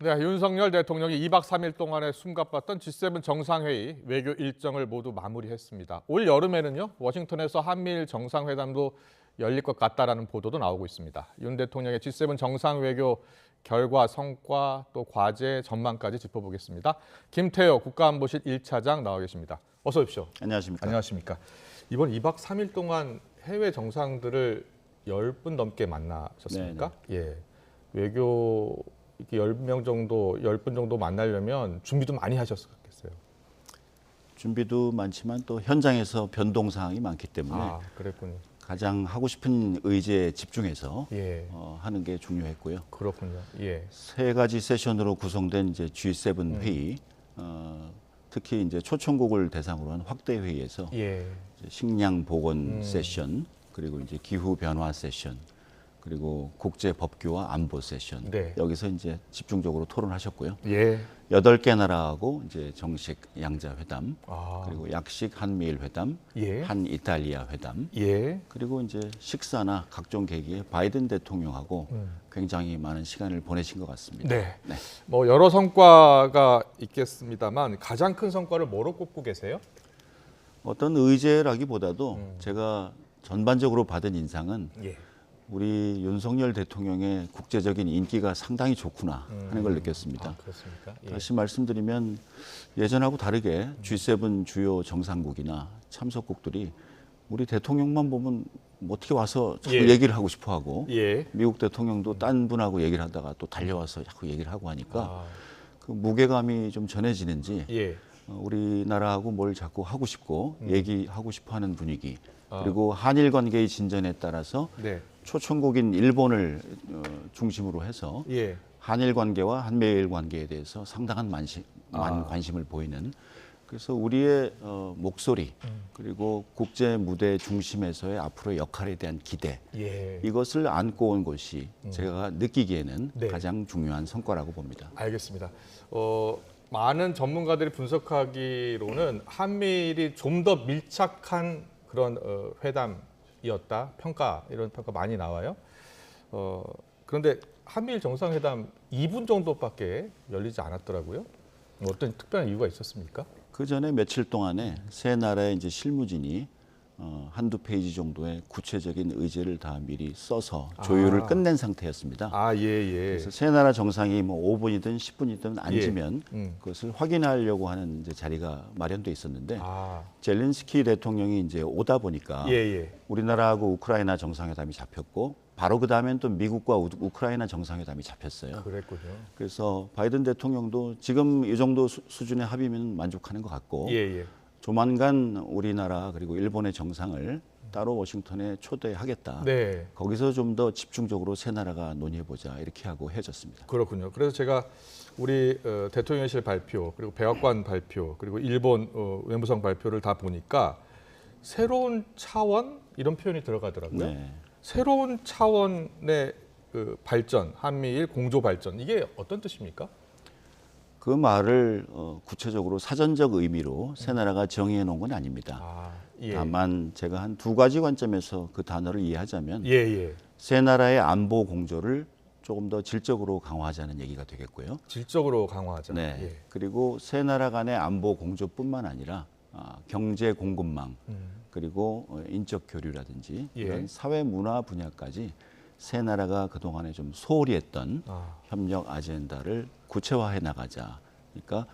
네, 윤석열 대통령이 2박 3일 동안에 숨가빴던 G7 정상회의 외교 일정을 모두 마무리했습니다. 올 여름에는요, 워싱턴에서 한미일 정상회담도 열릴 것 같다라는 보도도 나오고 있습니다. 윤 대통령의 G7 정상외교 결과, 성과, 또 과제, 전망까지 짚어보겠습니다. 김태호 국가안보실 1차장 나와 계십니다. 어서 오십시오. 안녕하십니까. 안녕하십니까. 이번 2박 3일 동안 해외 정상들을 10분 넘게 만나셨습니까? 예. 외교 이렇게 10명 정도, 10분 정도 만나려면 준비도 많이 하셨겠어요. 준비도 많지만 또 현장에서 변동 사항이 많기 때문에 그랬군요. 가장 하고 싶은 의제에 집중해서 예. 하는 게 중요했고요. 그렇군요. 예. 세 가지 세션으로 구성된 이제 G7 회의, 특히 이제 초청국을 대상으로 한 확대 회의에서 예. 식량 보건 세션, 그리고 이제 기후 변화 세션, 그리고 국제 법규와 안보 세션, 네. 여기서 이제 집중적으로 토론하셨고요. 예. 8개 나라하고 이제 정식 양자 회담, 아. 그리고 약식 한미일 회담, 예. 한 이탈리아 회담, 예. 그리고 이제 식사나 각종 계기에 바이든 대통령하고 굉장히 많은 시간을 보내신 것 같습니다. 네. 네. 뭐 여러 성과가 있겠습니다만 가장 큰 성과를 뭐로 꼽고 계세요? 어떤 의제라기보다도 제가 전반적으로 받은 인상은 예. 우리 윤석열 대통령의 국제적인 인기가 상당히 좋구나 하는 걸 느꼈습니다. 그렇습니까? 예. 다시 말씀드리면 예전하고 다르게 G7 주요 정상국이나 참석국들이 우리 대통령만 보면 뭐 어떻게 와서 자꾸 예. 얘기를 하고 싶어 하고 예. 미국 대통령도 딴 분하고 얘기를 하다가 또 달려와서 자꾸 얘기를 하고 하니까 아. 그 무게감이 좀 전해지는지 예. 우리나라하고 뭘 자꾸 하고 싶고 얘기하고 싶어 하는 분위기, 아. 그리고 한일 관계의 진전에 따라서 네. 초청국인 일본을 중심으로 해서 예. 한일 관계와 한미일 관계에 대해서 상당한 관심을 보이는, 그래서 우리의 목소리 그리고 국제 무대 중심에서의 앞으로의 역할에 대한 기대, 예. 이것을 안고 온 것이 제가 느끼기에는 네. 가장 중요한 성과라고 봅니다. 알겠습니다. 많은 전문가들이 분석하기로는 한미일이 좀 더 밀착한 그런 회담이었다. 이런 평가 많이 나와요. 그런데 한미일 정상회담 2분 정도밖에 열리지 않았더라고요. 어떤 특별한 이유가 있었습니까? 그 전에 며칠 동안에 세 나라의 이제 실무진이 한두 페이지 정도의 구체적인 의제를 다 미리 써서 조율을 끝낸 상태였습니다. 예, 예. 그래서 세 나라 정상이 뭐 5분이든 10분이든 앉으면 그것을 확인하려고 하는 이제 자리가 마련돼 있었는데 젤렌스키 대통령이 이제 오다 보니까 예, 예. 우리나라하고 우크라이나 정상회담이 잡혔고 바로 그 다음엔 또 미국과 우크라이나 정상회담이 잡혔어요. 그랬군요. 그래서 바이든 대통령도 지금 이 정도 수준의 합의면 만족하는 것 같고 예, 예. 조만간 우리나라 그리고 일본의 정상을 따로 워싱턴에 초대하겠다. 네. 거기서 좀 더 집중적으로 세 나라가 논의해보자 이렇게 하고 헤어졌습니다. 그렇군요. 그래서 제가 우리 대통령실 발표, 그리고 백악관 발표, 그리고 일본 외무성 발표를 다 보니까 새로운 차원 이런 표현이 들어가더라고요. 네. 새로운 차원의 그 발전, 한미일 공조 발전, 이게 어떤 뜻입니까? 그 말을 구체적으로 사전적 의미로 세 나라가 정의해 놓은 건 아닙니다. 예. 다만 제가 한 두 가지 관점에서 그 단어를 이해하자면 예, 예. 세 나라의 안보 공조를 조금 더 질적으로 강화하자는 얘기가 되겠고요. 질적으로 강화하자. 네. 예. 그리고 세 나라 간의 안보 공조뿐만 아니라 경제 공급망, 그리고 인적 교류라든지 예. 이런 사회 문화 분야까지 세 나라가 그동안에 좀 소홀히 했던 협력 아젠다를 구체화해 나가자. 그러니까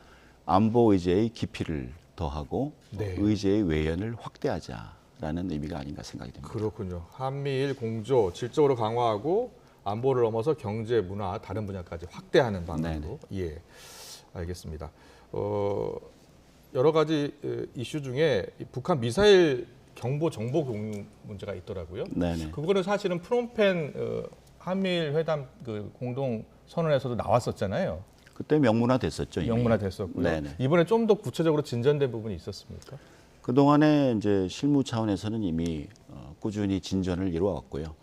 안보 의제의 깊이를 더하고 네. 의제의 외연을 확대하자라는 의미가 아닌가 생각이 됩니다. 그렇군요. 한미일 공조 질적으로 강화하고 안보를 넘어서 경제, 문화, 다른 분야까지 확대하는 방향으로. 예, 알겠습니다. 여러 가지 이슈 중에 북한 미사일 경보 정보 공유 문제가 있더라고요. 네네. 그거는 사실은 프놈펜 한미일 회담 그 공동 선언에서도 나왔었잖아요. 그때 명문화 됐었죠. 이미. 명문화 됐었고요. 네네. 이번에 좀 더 구체적으로 진전된 부분이 있었습니까? 그동안에 이제 실무 차원에서는 이미 꾸준히 진전을 이루어왔고요.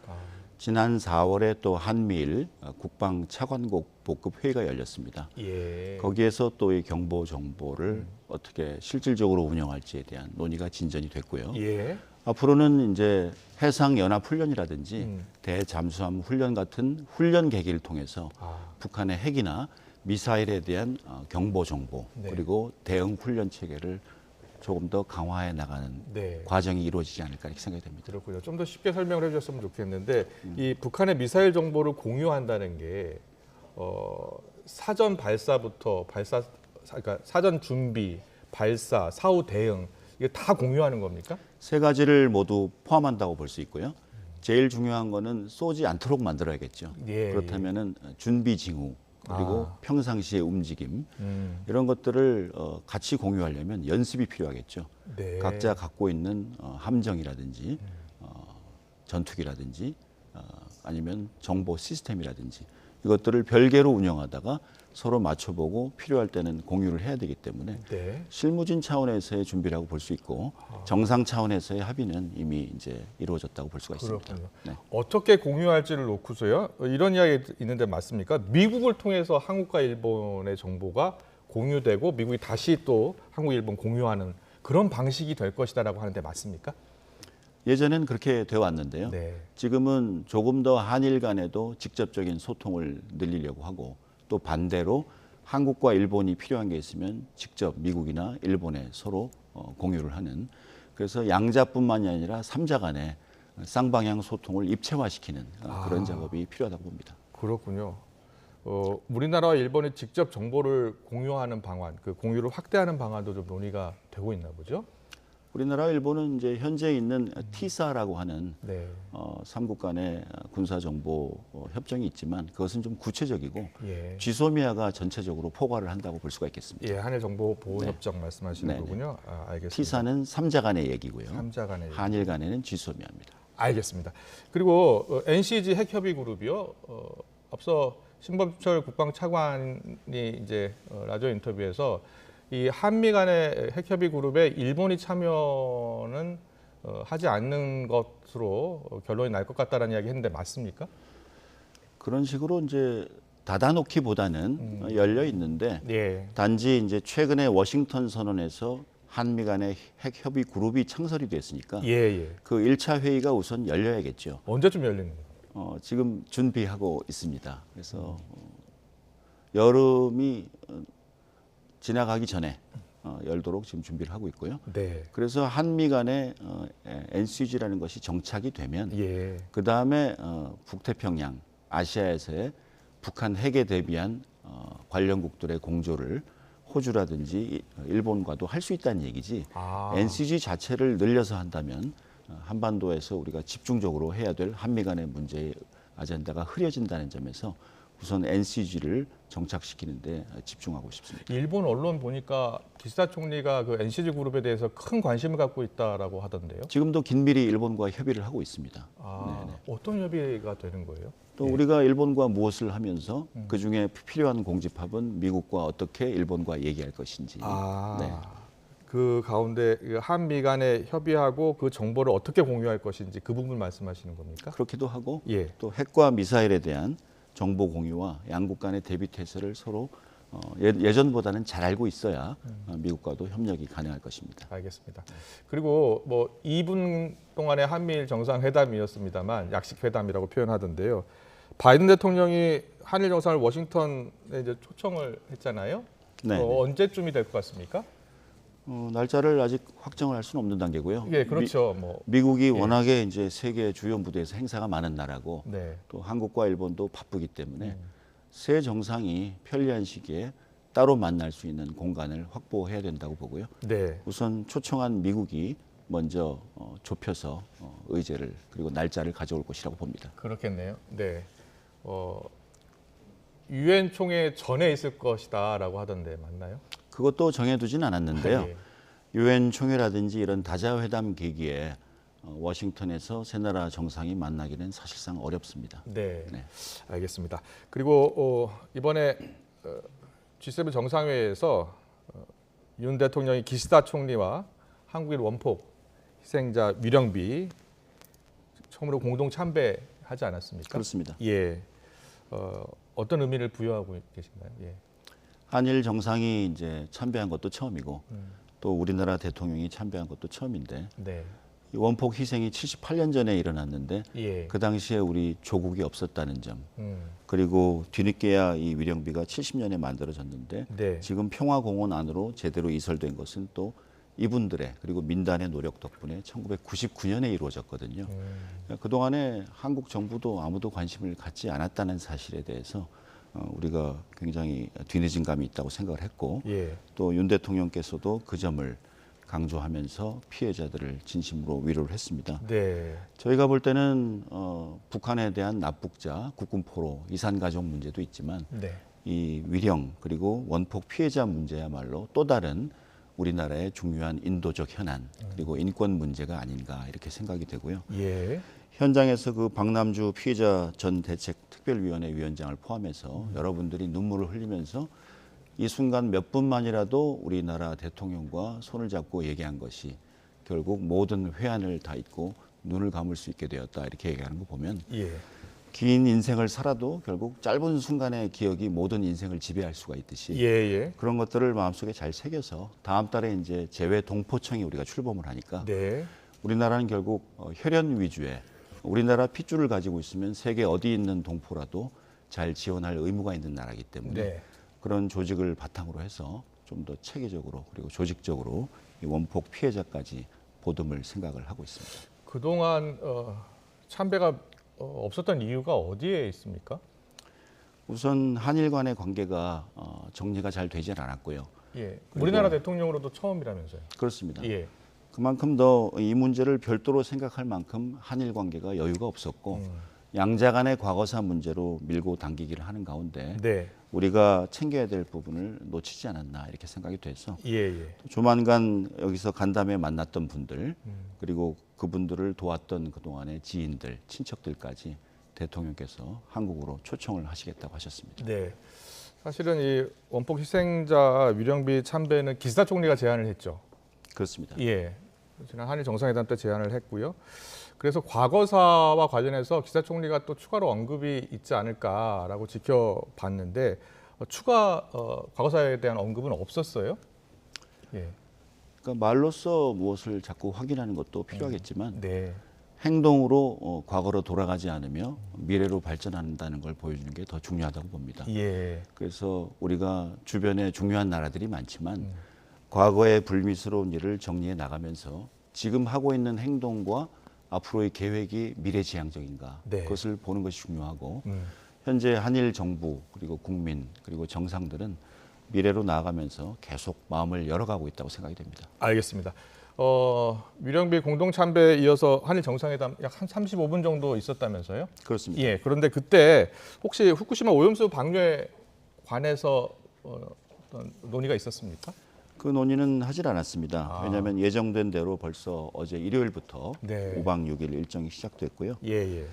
지난 4월에 또 한미일 국방 차관국 복급 회의가 열렸습니다. 예. 거기에서 또 이 경보 정보를 어떻게 실질적으로 운영할지에 대한 논의가 진전이 됐고요. 예. 앞으로는 이제 해상 연합 훈련이라든지 대잠수함 훈련 같은 훈련 계기를 통해서 북한의 핵이나 미사일에 대한 경보 정보 네. 그리고 대응 훈련 체계를 조금 더 강화해 나가는 네. 과정이 이루어지지 않을까 이렇게 생각이 됩니다. 그렇군요. 좀 더 쉽게 설명을 해주셨으면 좋겠는데 이 북한의 미사일 정보를 공유한다는 게 사전 발사부터 그러니까 사전 준비, 발사, 사후 대응 이게 다 공유하는 겁니까? 세 가지를 모두 포함한다고 볼 수 있고요. 제일 중요한 거는 쏘지 않도록 만들어야겠죠. 예, 그렇다면은 준비 징후 그리고 평상시의 움직임 이런 것들을 같이 공유하려면 연습이 필요하겠죠. 네. 각자 갖고 있는 함정이라든지 전투기라든지 아니면 정보 시스템이라든지 이것들을 별개로 운영하다가 서로 맞춰보고 필요할 때는 공유를 해야 되기 때문에 네. 실무진 차원에서의 준비라고 볼 수 있고 정상 차원에서의 합의는 이미 이제 이루어졌다고 볼 수가 있습니다. 그렇군요. 네. 어떻게 공유할지를 놓고서요. 이런 이야기 있는데 맞습니까? 미국을 통해서 한국과 일본의 정보가 공유되고 미국이 다시 또 한국, 일본 공유하는 그런 방식이 될 것이다라고 하는데 맞습니까? 예전엔 그렇게 되어 왔는데요. 네. 지금은 조금 더 한일 간에도 직접적인 소통을 늘리려고 하고 또 반대로 한국과 일본이 필요한 게 있으면 직접 미국이나 일본에 서로 공유를 하는 그래서 양자뿐만이 아니라 삼자 간의 쌍방향 소통을 입체화시키는 그런 작업이 필요하다고 봅니다. 그렇군요. 우리나라와 일본이 직접 정보를 공유하는 방안, 그 공유를 확대하는 방안도 좀 논의가 되고 있나 보죠? 우리나라와 일본은 이제 현재 있는 티사라고 하는 네. 삼국 간의 군사 정보 협정이 있지만 그것은 좀 구체적이고 예. 쥐소미아가 전체적으로 포괄을 한다고 볼 수가 있겠습니다. 예, 한일 정보 보호 협정 말씀하시는 네, 네. 거군요. 알겠습니다. 티사는 삼자 간의 얘기고요. 삼자 간의 얘기. 한일 간에는 쥐소미아입니다. 알겠습니다. 그리고 NCG 핵협의 그룹이요. 앞서 신범철 국방차관이 이제 라디오 인터뷰에서 이 한미 간의 핵협의 그룹에 일본이 참여는 하지 않는 것으로 결론이 날 것 같다라는 이야기 했는데 맞습니까? 그런 식으로 이제 닫아놓기보다는 열려 있는데 예. 단지 이제 최근에 워싱턴 선언에서 한미 간의 핵 협의 그룹이 창설이 됐으니까 예, 예. 그 1차 회의가 우선 열려야겠죠. 언제쯤 열리는 거예요? 지금 준비하고 있습니다. 그래서 여름이 지나가기 전에 열도록 지금 준비를 하고 있고요. 네. 그래서 한미 간의 NCG라는 것이 정착이 되면 예. 그 다음에 북태평양, 아시아에서의 북한 핵에 대비한 관련국들의 공조를 호주라든지 일본과도 할 수 있다는 얘기지. NCG 자체를 늘려서 한다면 한반도에서 우리가 집중적으로 해야 될 한미 간의 문제의 아젠다가 흐려진다는 점에서 우선 NCG를 정착시키는데 집중하고 싶습니다. 일본 언론 보니까 기시다 총리가 그 NCG 그룹에 대해서 큰 관심을 갖고 있다라고 하던데요. 지금도 긴밀히 일본과 협의를 하고 있습니다. 어떤 협의가 되는 거예요? 또 우리가 일본과 무엇을 하면서 그중에 필요한 공집합은 미국과 어떻게 일본과 얘기할 것인지. 네. 그 가운데 한미 간에 협의하고 그 정보를 어떻게 공유할 것인지 그 부분 말씀하시는 겁니까? 그렇기도 하고 예. 또 핵과 미사일에 대한 정보 공유와 양국 간의 대비 태세를 서로 예전보다는 잘 알고 있어야 미국과도 협력이 가능할 것입니다. 알겠습니다. 그리고 뭐 2분 동안의 한미일 정상회담이었습니다만 약식 회담이라고 표현하던데요. 바이든 대통령이 한일 정상을 워싱턴에 이제 초청을 했잖아요. 네. 언제쯤이 될 것 같습니까? 날짜를 아직 확정을 할 수는 없는 단계고요. 예, 그렇죠. 미국이 워낙에 이제 세계 주요 무대에서 행사가 많은 나라고 네. 또 한국과 일본도 바쁘기 때문에 새 정상이 편리한 시기에 따로 만날 수 있는 공간을 확보해야 된다고 보고요. 네. 우선 초청한 미국이 먼저 좁혀서 의제를 그리고 날짜를 가져올 것이라고 봅니다. 그렇겠네요. 네. 유엔 총회 전에 있을 것이다라고 하던데 맞나요? 그것도 정해두진 않았는데요. 예. 유엔 총회라든지 이런 다자회담 계기에 워싱턴에서 세 나라 정상이 만나기는 사실상 어렵습니다. 네. 네. 알겠습니다. 그리고 이번에 G7 정상회의에서 윤 대통령이 기시다 총리와 한국인 원폭 희생자 위령비 처음으로 공동 참배하지 않았습니까? 그렇습니다. 예. 어떤 의미를 부여하고 계신가요? 예. 한일 정상이 이제 참배한 것도 처음이고 또 우리나라 대통령이 참배한 것도 처음인데 네. 이 원폭 희생이 78년 전에 일어났는데 예. 그 당시에 우리 조국이 없었다는 점, 음. 그리고 뒤늦게야 이 위령비가 70년에 만들어졌는데 네. 지금 평화공원 안으로 제대로 이설된 것은 또 이분들의 그리고 민단의 노력 덕분에 1999년에 이루어졌거든요. 그동안에 한국 정부도 아무도 관심을 갖지 않았다는 사실에 대해서 우리가 굉장히 뒤늦은 감이 있다고 생각을 했고 예. 또 윤 대통령께서도 그 점을 강조하면서 피해자들을 진심으로 위로를 했습니다. 네. 저희가 볼 때는 북한에 대한 납북자, 국군포로, 이산가족 문제도 있지만 네. 이 위령 그리고 원폭 피해자 문제야말로 또 다른 우리나라의 중요한 인도적 현안 그리고 인권 문제가 아닌가 이렇게 생각이 되고요. 예. 현장에서 그 박남주 피해자 전 대책특별위원회 위원장을 포함해서 여러분들이 눈물을 흘리면서 이 순간 몇 분만이라도 우리나라 대통령과 손을 잡고 얘기한 것이 결국 모든 회한을 다 잊고 눈을 감을 수 있게 되었다 이렇게 얘기하는 거 보면 예. 긴 인생을 살아도 결국 짧은 순간의 기억이 모든 인생을 지배할 수가 있듯이 예. 그런 것들을 마음속에 잘 새겨서 다음 달에 이제 재외 동포청이 우리가 출범을 하니까 네. 우리나라는 결국 혈연 위주의 우리나라 핏줄을 가지고 있으면 세계 어디 있는 동포라도 잘 지원할 의무가 있는 나라이기 때문에 네. 그런 조직을 바탕으로 해서 좀 더 체계적으로 그리고 조직적으로 이 원폭 피해자까지 보듬을 생각을 하고 있습니다. 그동안 참배가 없었던 이유가 어디에 있습니까? 우선 한일 간의 관계가 정리가 잘 되질 않았고요. 예. 우리나라 대통령으로도 처음이라면서요. 그렇습니다. 예. 그만큼 더 이 문제를 별도로 생각할 만큼 한일 관계가 여유가 없었고 양자 간의 과거사 문제로 밀고 당기기를 하는 가운데 네. 우리가 챙겨야 될 부분을 놓치지 않았나 이렇게 생각이 돼서 예. 조만간 여기서 간담회 만났던 분들 그리고 그분들을 도왔던 그동안의 지인들, 친척들까지 대통령께서 한국으로 초청을 하시겠다고 하셨습니다. 네. 사실은 이 원폭 희생자 위령비 참배는 기시다 총리가 제안을 했죠. 그렇습니다. 예. 지난 한일 정상회담 때 제안을 했고요. 그래서 과거사와 관련해서 기시다 총리가 또 추가로 언급이 있지 않을까라고 지켜봤는데 추가 과거사에 대한 언급은 없었어요. 예. 그러니까 말로써 무엇을 자꾸 확인하는 것도 필요하겠지만 네. 행동으로 과거로 돌아가지 않으며 미래로 발전한다는 걸 보여주는 게 더 중요하다고 봅니다. 예. 그래서 우리가 주변에 중요한 나라들이 많지만 과거의 불미스러운 일을 정리해 나가면서 지금 하고 있는 행동과 앞으로의 계획이 미래지향적인가 네. 그것을 보는 것이 중요하고 현재 한일 정부 그리고 국민 그리고 정상들은 미래로 나아가면서 계속 마음을 열어가고 있다고 생각이 됩니다. 알겠습니다. 위령비 공동 참배에 이어서 한일 정상회담 약 한 35분 정도 있었다면서요? 그렇습니다. 예. 그런데 그때 혹시 후쿠시마 오염수 방류에 관해서 어떤 논의가 있었습니까? 그 논의는 하질 않았습니다. 왜냐하면 예정된 대로 벌써 어제 일요일부터 네. 5박 6일 일정이 시작됐고요. 예.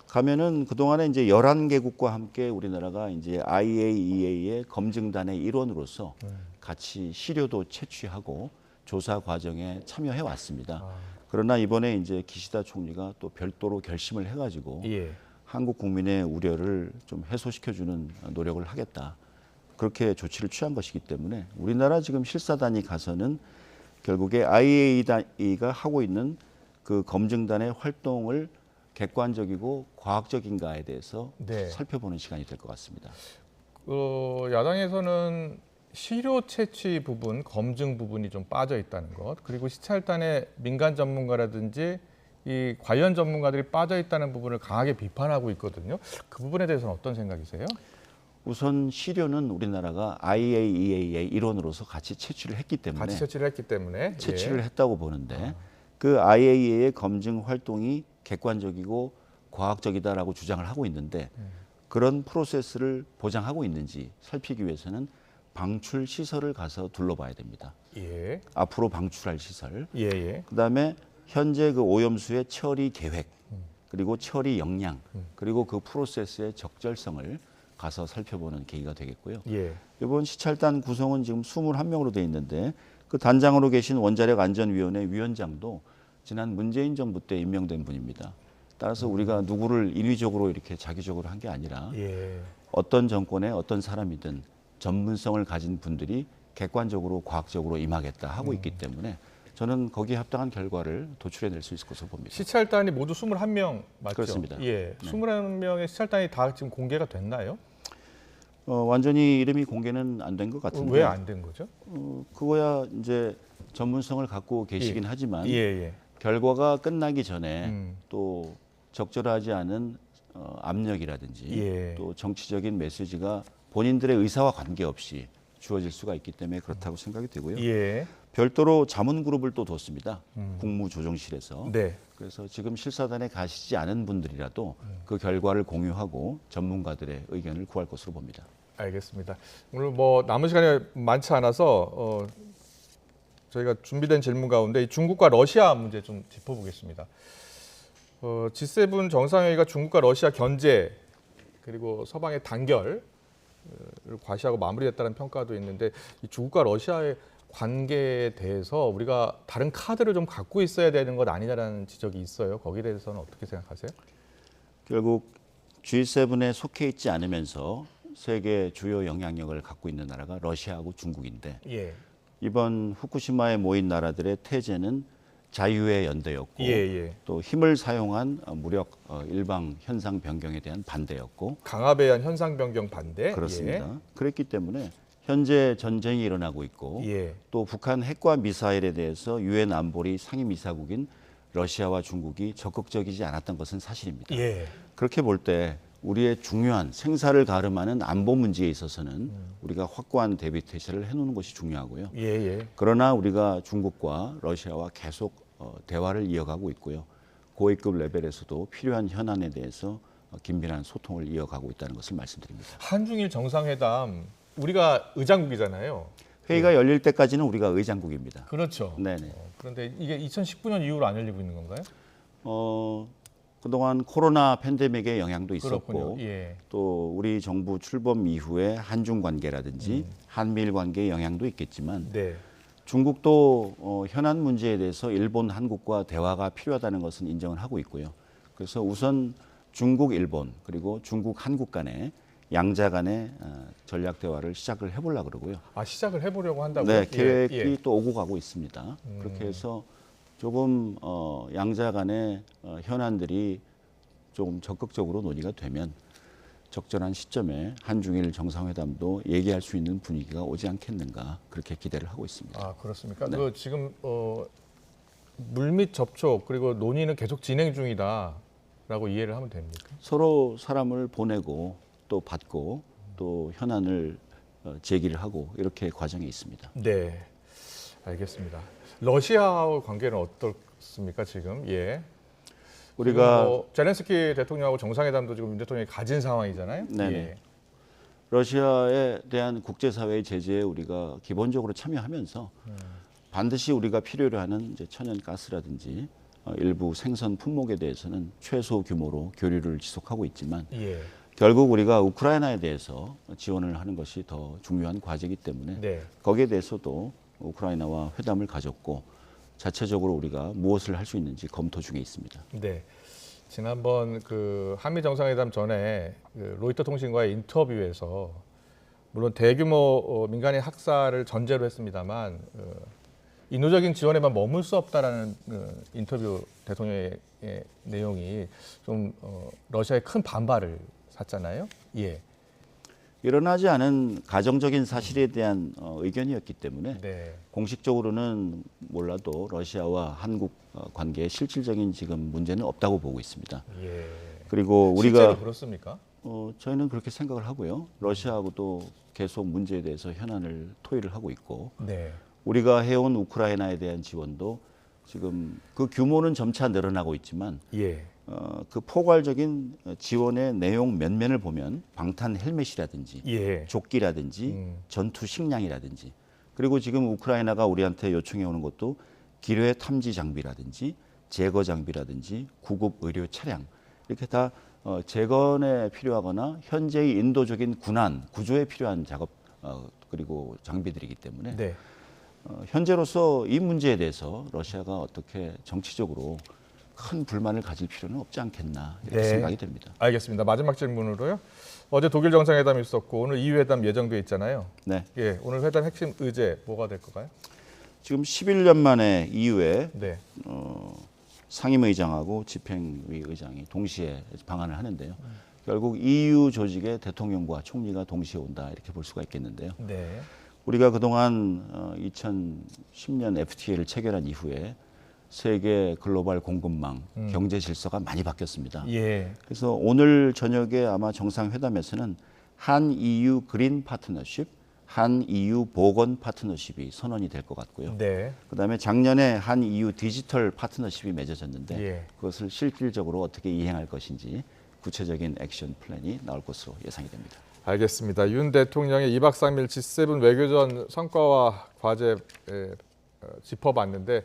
가면은 그동안에 이제 11개국과 함께 우리나라가 이제 IAEA의 검증단의 일원으로서 같이 시료도 채취하고 조사 과정에 참여해 왔습니다. 그러나 이번에 이제 기시다 총리가 또 별도로 결심을 해가지고 예. 한국 한국 국민의 우려를 좀 해소시켜주는 노력을 하겠다. 그렇게 조치를 취한 것이기 때문에 우리나라 지금 실사단이 가서는 결국에 IAEA가 하고 있는 그 검증단의 활동을 객관적이고 과학적인가에 대해서 네. 살펴보는 시간이 될 것 같습니다. 야당에서는 시료 채취 부분, 검증 부분이 좀 빠져 있다는 것, 그리고 시찰단의 민간 전문가라든지 이 관련 전문가들이 빠져 있다는 부분을 강하게 비판하고 있거든요. 그 부분에 대해서는 어떤 생각이세요? 우선 시료는 우리나라가 IAEA의 일원으로서 같이 채취를 했기 때문에 같이 채취를 했기 때문에 채취를 했다고 보는데 그 IAEA의 검증 활동이 객관적이고 과학적이다라고 주장을 하고 있는데 그런 프로세스를 보장하고 있는지 살피기 위해서는 방출 시설을 가서 둘러봐야 됩니다. 예. 앞으로 방출할 시설, 예. 그다음에 현재 그 오염수의 처리 계획, 그리고 처리 역량, 그리고 그 프로세스의 적절성을 가서 살펴보는 계기가 되겠고요. 예. 이번 시찰단 구성은 지금 21명으로 돼 있는데 그 단장으로 계신 원자력 안전위원회 위원장도 지난 문재인 정부 때 임명된 분입니다. 따라서 우리가 누구를 인위적으로 이렇게 자기적으로 한 게 아니라 예. 어떤 정권의 어떤 사람이든 전문성을 가진 분들이 객관적으로 과학적으로 임하겠다 하고 있기 때문에 저는 거기에 합당한 결과를 도출해낼 수 있을 것으로 봅니다. 시찰단이 모두 21명 맞죠? 그렇습니다. 예, 21명의 시찰단이 다 지금 공개가 됐나요? 완전히 이름이 공개는 안 된 것 같은데 왜 안 된 거죠? 그거야 이제 전문성을 갖고 계시긴 하지만 예. 결과가 끝나기 전에 음. 또 적절하지 않은 압력이라든지 예. 또 정치적인 메시지가 본인들의 의사와 관계없이 주어질 수가 있기 때문에 그렇다고 생각이 되고요. 예. 별도로 자문 그룹을 또 뒀습니다. 국무조정실에서. 네. 그래서 지금 실사단에 가시지 않은 분들이라도 그 결과를 공유하고 전문가들의 의견을 구할 것으로 봅니다. 알겠습니다. 오늘 뭐 남은 시간이 많지 않아서 저희가 준비된 질문 가운데 이 중국과 러시아 문제 좀 짚어보겠습니다. G7 정상회의가 중국과 러시아 견제 그리고 서방의 단결을 과시하고 마무리됐다는 평가도 있는데 이 중국과 러시아의 관계에 대해서 우리가 다른 카드를 좀 갖고 있어야 되는 것 아니냐라는 지적이 있어요. 거기에 대해서는 어떻게 생각하세요? 결국 G7에 속해 있지 않으면서 세계 주요 영향력을 갖고 있는 나라가 러시아하고 중국인데 예. 이번 후쿠시마에 모인 나라들의 태제는 자유의 연대였고 예. 또 힘을 사용한 무력 일방 현상 변경에 대한 반대였고 강압에 의한 현상 변경 반대. 그렇습니다. 그랬기 때문에 현재 전쟁이 일어나고 있고 예. 또 북한 핵과 미사일에 대해서 유엔 안보리 상임이사국인 러시아와 중국이 적극적이지 않았던 것은 사실입니다. 예. 그렇게 볼 때 우리의 중요한 생사를 가름하는 안보 문제에 있어서는 우리가 확고한 대비 태세를 해놓는 것이 중요하고요. 예. 그러나 우리가 중국과 러시아와 계속 대화를 이어가고 있고요. 고위급 레벨에서도 필요한 현안에 대해서 긴밀한 소통을 이어가고 있다는 것을 말씀드립니다. 한중일 정상회담 우리가 의장국이잖아요. 회의가 열릴 때까지는 우리가 의장국입니다. 그렇죠. 네네. 그런데 이게 2019년 이후로 안 열리고 있는 건가요? 그동안 코로나 팬데믹의 영향도 있었고 그렇군요. 예. 또 우리 정부 출범 이후에 한중 관계라든지 한미일 관계의 영향도 있겠지만 네. 중국도 현안 문제에 대해서 일본, 한국과 대화가 필요하다는 것은 인정을 하고 있고요. 그래서 우선 중국, 일본 그리고 중국, 한국 간의 양자 간의 전략 대화를 시작을 해보려고 그러고요. 시작을 해보려고 한다고요? 네, 계획이 예. 또 오고 가고 있습니다. 그렇게 해서 조금 양자 간의 현안들이 조금 적극적으로 논의가 되면 적절한 시점에 한중일 정상회담도 얘기할 수 있는 분위기가 오지 않겠는가 그렇게 기대를 하고 있습니다. 그렇습니까? 네. 그 지금 물밑 접촉 그리고 논의는 계속 진행 중이다라고 이해를 하면 됩니까? 서로 사람을 보내고 또 받고 또 현안을 제기를 하고 이렇게 과정이 있습니다. 네, 알겠습니다. 러시아와 관계는 어떻습니까 지금? 예. 우리가 제렌스키 대통령하고 정상회담도 지금 윤 대통령이 가진 상황이잖아요. 네네. 예. 러시아에 대한 국제사회의 제재에 우리가 기본적으로 참여하면서 반드시 우리가 필요로 하는 이제 천연가스라든지 일부 생선 품목에 대해서는 최소 규모로 교류를 지속하고 있지만 예. 결국 우리가 우크라이나에 대해서 지원을 하는 것이 더 중요한 과제이기 때문에 네. 거기에 대해서도 우크라이나와 회담을 가졌고 자체적으로 우리가 무엇을 할 수 있는지 검토 중에 있습니다. 네. 지난번 그 한미 정상회담 전에 그 로이터 통신과의 인터뷰에서 물론 대규모 민간인 학살을 전제로 했습니다만 인도적인 지원에만 머물 수 없다라는 인터뷰 대통령의 내용이 좀 러시아의 큰 반발을 샀잖아요. 예. 일어나지 않은 가정적인 사실에 대한 의견이었기 때문에 네. 공식적으로는 몰라도 러시아와 한국 관계에 실질적인 지금 문제는 없다고 보고 있습니다. 예. 그리고 실제로 우리가 그렇습니까? 저희는 그렇게 생각을 하고요. 러시아하고도 계속 문제에 대해서 현안을 토의를 하고 있고 네. 우리가 해온 우크라이나에 대한 지원도 지금 그 규모는 점차 늘어나고 있지만 예. 그 포괄적인 지원의 내용 면면을 보면 방탄 헬멧이라든지 예. 조끼라든지 전투 식량이라든지 그리고 지금 우크라이나가 우리한테 요청해 오는 것도 기뢰 탐지 장비라든지 제거 장비라든지 구급 의료 차량 이렇게 다 재건에 필요하거나 현재의 인도적인 군안 구조에 필요한 작업 그리고 장비들이기 때문에 네. 현재로서 이 문제에 대해서 러시아가 어떻게 정치적으로 큰 불만을 가질 필요는 없지 않겠나 이렇게 네. 생각이 됩니다. 알겠습니다. 마지막 질문으로요. 어제 독일 정상회담이 있었고 오늘 2회 회담 예정돼 있잖아요. 네. 예, 오늘 회담 핵심 의제 뭐가 될 건가요? 지금 11년 만에 EU에 네. 상임의장하고 집행위 의장이 동시에 방한을 하는데요. 결국 EU 조직의 대통령과 총리가 동시에 온다 이렇게 볼 수가 있겠는데요. 네. 우리가 그동안 2010년 FTA를 체결한 이후에 세계 글로벌 공급망, 경제 질서가 많이 바뀌었습니다. 예. 그래서 오늘 저녁에 아마 정상회담에서는 한 EU 그린 파트너십, 한 EU 보건 파트너십이 선언이 될 것 같고요. 네. 그다음에 작년에 한 EU 디지털 파트너십이 맺어졌는데 예. 그것을 실질적으로 어떻게 이행할 것인지 구체적인 액션 플랜이 나올 것으로 예상이 됩니다. 알겠습니다. 윤 대통령의 2박 3일 G7 외교전 성과와 과제 짚어봤는데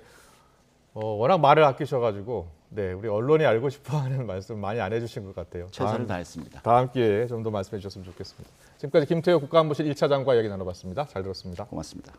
워낙 말을 아끼셔가지고 네, 우리 언론이 알고 싶어하는 말씀 많이 안 해주신 것 같아요. 최선을 다했습니다. 다음 기회에 좀 더 말씀해 주셨으면 좋겠습니다. 지금까지 김태호 국가안보실 1차장과 이야기 나눠봤습니다. 잘 들었습니다. 고맙습니다.